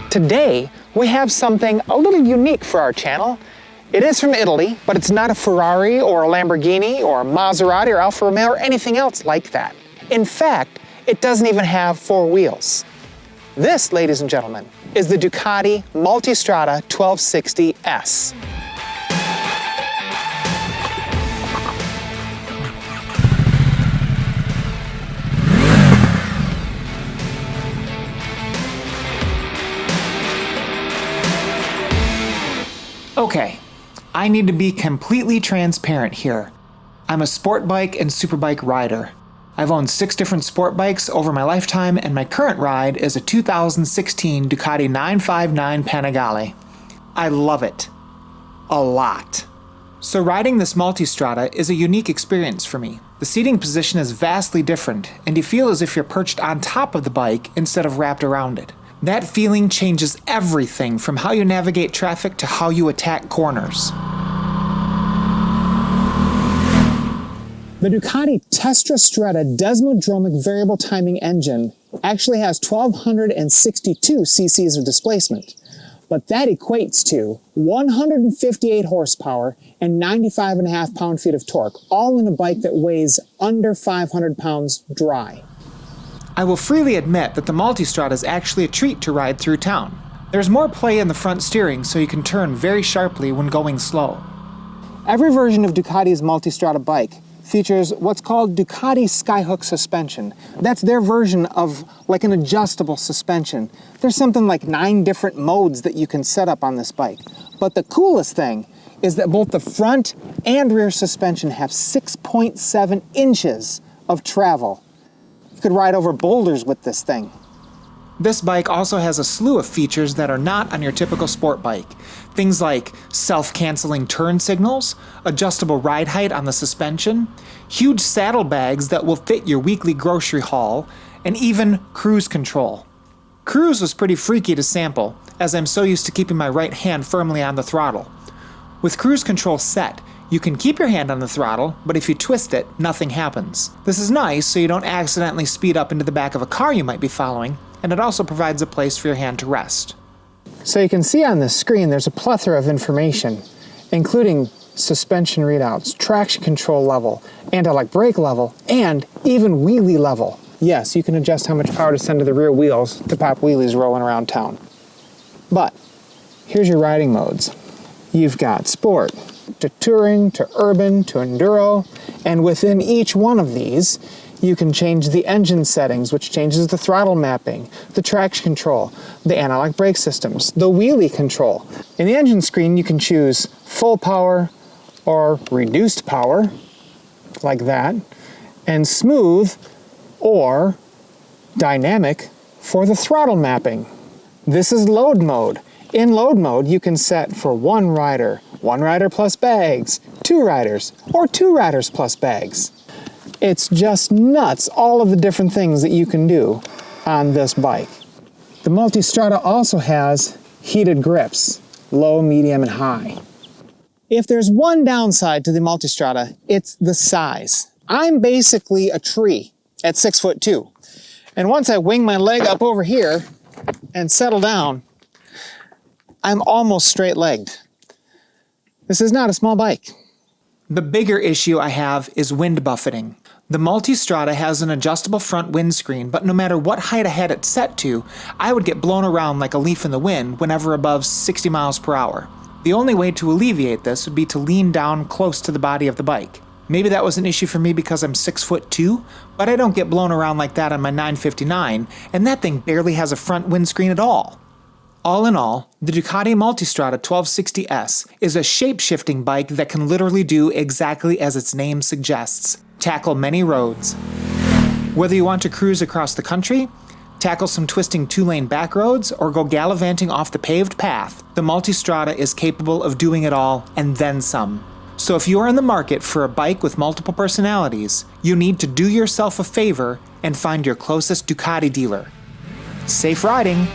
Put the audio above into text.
Today, we have something a little unique for our channel. It is from Italy, but it's not a Ferrari or a Lamborghini or a Maserati or Alfa Romeo or anything else like that. In fact, it doesn't even have four wheels. This, ladies and gentlemen, is the Ducati Multistrada 1260S. Okay, I need to be completely transparent here. I'm a sport bike and superbike rider. I've owned 6 different sport bikes over my lifetime, and my current ride is a 2016 Ducati 959 Panigale. I love it. A lot. So riding this Multistrada is a unique experience for me. The seating position is vastly different, and you feel as if you're perched on top of the bike instead of wrapped around it. That feeling changes everything from how you navigate traffic to how you attack corners. The Ducati Multistrada Desmodromic variable timing engine actually has 1,262 cc's of displacement, but that equates to 158 horsepower and 95.5 pound-feet of torque, all in a bike that weighs under 500 pounds dry. I will freely admit that the Multistrada is actually a treat to ride through town. There's more play in the front steering, so you can turn very sharply when going slow. Every version of Ducati's Multistrada bike features what's called Ducati Skyhook suspension. That's their version of like an adjustable suspension. There's something like 9 different modes that you can set up on this bike. But the coolest thing is that both the front and rear suspension have 6.7 inches of travel. You could ride over boulders with this thing. This bike also has a slew of features that are not on your typical sport bike. Things like self-canceling turn signals, adjustable ride height on the suspension, huge saddlebags that will fit your weekly grocery haul, and even cruise control. Cruise was pretty freaky to sample, as I'm so used to keeping my right hand firmly on the throttle. With cruise control set, you can keep your hand on the throttle, but if you twist it, nothing happens. This is nice so you don't accidentally speed up into the back of a car you might be following, and it also provides a place for your hand to rest. So you can see on this screen there's a plethora of information, including suspension readouts, traction control level, anti-lock brake level, and even wheelie level. Yes, you can adjust how much power to send to the rear wheels to pop wheelies rolling around town. But here's your riding modes. You've got sport, to touring, to urban, to enduro, and within each one of these, you can change the engine settings, which changes the throttle mapping, the traction control, the anti-lock brake systems, the wheelie control. In the engine screen, you can choose full power or reduced power, like that, and smooth or dynamic for the throttle mapping. This is load mode. In load mode, you can set for one rider plus bags, 2 riders, or 2 riders plus bags. It's just nuts, all of the different things that you can do on this bike. The Multistrada also has heated grips, low, medium, and high. If there's one downside to the Multistrada, it's the size. I'm basically a tree at 6'2". And once I wing my leg up over here and settle down, I'm almost straight-legged. This is not a small bike. The bigger issue I have is wind buffeting. The Multistrada has an adjustable front windscreen, but no matter what height I had it set to, I would get blown around like a leaf in the wind whenever above 60 miles per hour. The only way to alleviate this would be to lean down close to the body of the bike. Maybe that was an issue for me because I'm 6'2", but I don't get blown around like that on my 959, and that thing barely has a front windscreen at all. All in all, the Ducati Multistrada 1260S is a shape-shifting bike that can literally do exactly as its name suggests, tackle many roads. Whether you want to cruise across the country, tackle some twisting 2-lane back roads, or go gallivanting off the paved path, the Multistrada is capable of doing it all and then some. So if you are in the market for a bike with multiple personalities, you need to do yourself a favor and find your closest Ducati dealer. Safe riding!